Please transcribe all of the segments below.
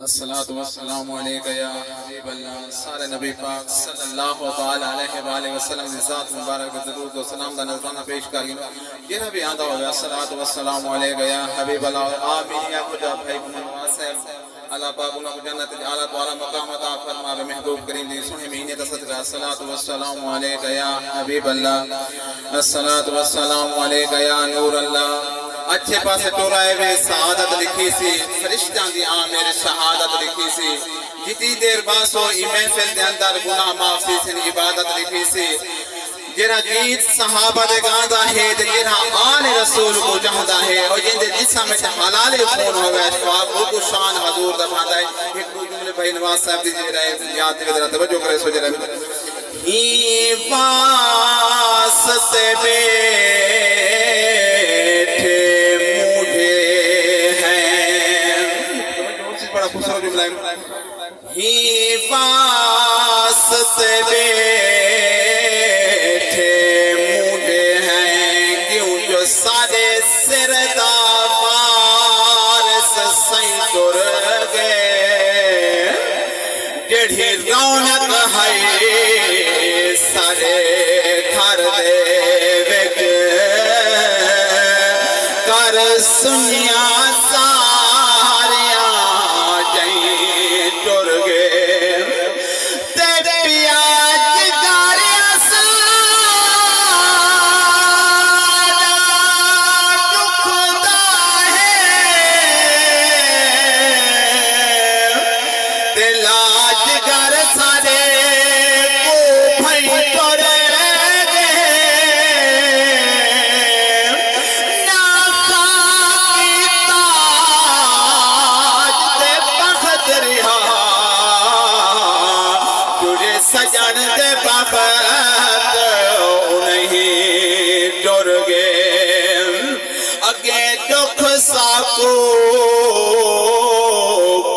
अस्सलातु वस्सलामु अलैका या हबीब अल्लाह। सारे नबी पाक सल्लल्लाहु तआला अलैहि वसल्लम की ज़ात मुबारक दरूद व सलाम दा नज़राना पेश करियो। ये भी आंदा होगा अस्सलातु वस्सलामु अलैका या हबीब अल्लाह। आमीन या खुदा भाई मुनव्वर साहब अल्लाह पाक उनको जन्नत आला तआला मकाम अता फरमावे। महबूब करीम दी सुने महीने दा सदका अस्सलातु वस्सलामु अलैका या हबीब अल्लाह। अस्सलातु वस्सलामु अलैका या नूर अल्लाह। अच्छे पासे टोराए वे शहादत लिखी सी फरिश्तां दी आमिर शहादत लिखी सी। जितनी देर बासो महफिल दे अंदर गुनाह माफी से इबादत लिखी सी। जेरा गीत सहाबा दे गांदा है जेरा आले रसूल को चाहता है और जिंदे जिस्म में हलाल खून होवे सवाब को शान हुजूर दा भांदा है। एक दो जुमले भाई नवाज साहब दी जरा याद दे जरा तवज्जो करे सो जरा ही वास्ते बे ही वास्ते बैठे मुझे हैं क्यों जो सारे सिरदार सही तुर गए। जड़ी रौनक है सारे घर दे कर सुनिया सजन दे बखत नहीं टुर गए। अगे दुख साको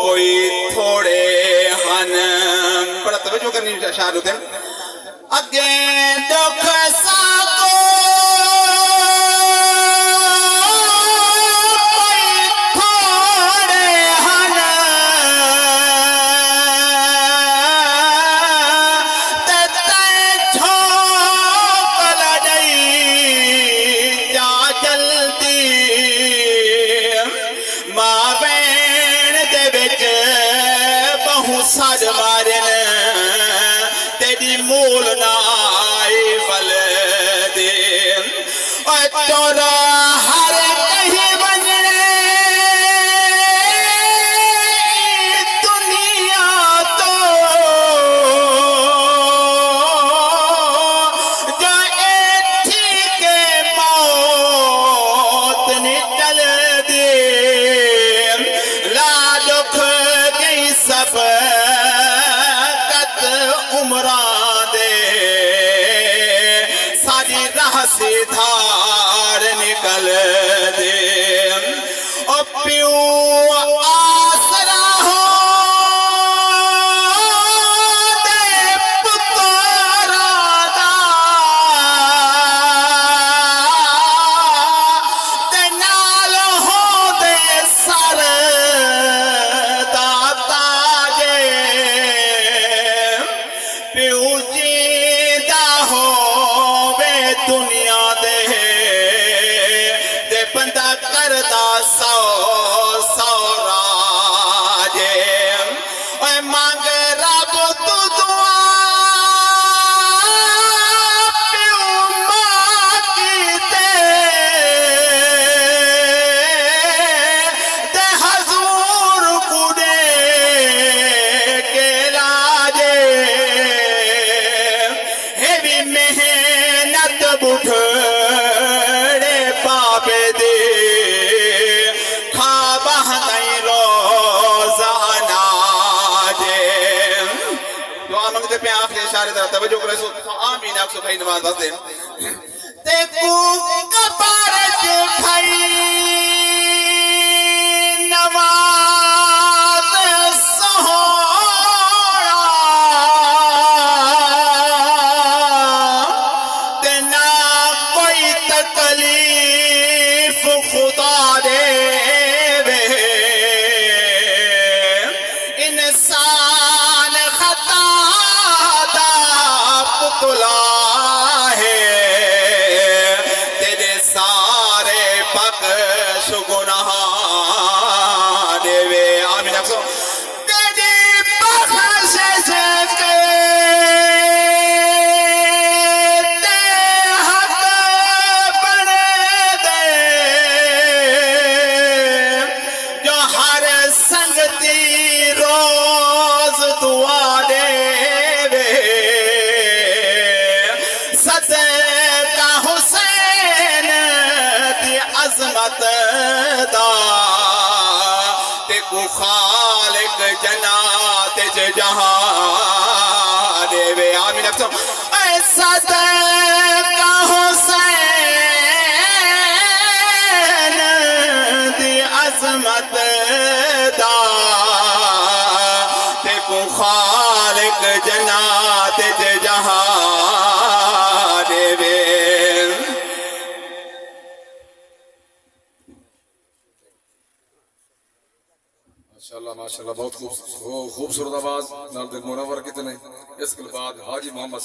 कोई थोड़े हन बड़ा तवज्जो करनी शाहरुद्दीन। अगे दुख साको साज मारे तेरी मूल नाई बल दे तोरा हर कहीं बजने दुनिया तो जो ठीक मौत निकल दे ला दुख गई सब उमरा दे सारी राह से धार निकल दे। ओ प्यू आसरा हो दे पुत्रा दा ते नाल हो दे सर दाता जे दुनिया दे बंदा करदा सौ सौ राजे मांग रब तू दुआ प्यू मां की ते हजूर कुड़े के लाजे हे भी मेहनत बुढ़े पापे दे खाबा नहीं रोजाना दे। दुआ मंगते पे आखिरी इशारे तरफ तवज्जो करे सो आमीन आप सब भाई नमाज दे ते को कपार के भाई नमाज सोहरा ते ना कोई तकलीफ खुदा दे सुगुनाह देवे आमीन तेरी बख्शिश के हक बने दे जो हर संगती रोज दुआ देवे सदका हुसैन दी अजमत दा ते को खालिक जन्नत जहां देवे आमीन सदका हुसैन दी अजमत दा ते को खालिक जन्नत जहां देवे माशाल्लाह बहुत खूबसूरत आवाज नाल मुनव्वर कितने इसके बाद हाजी मोहम्मद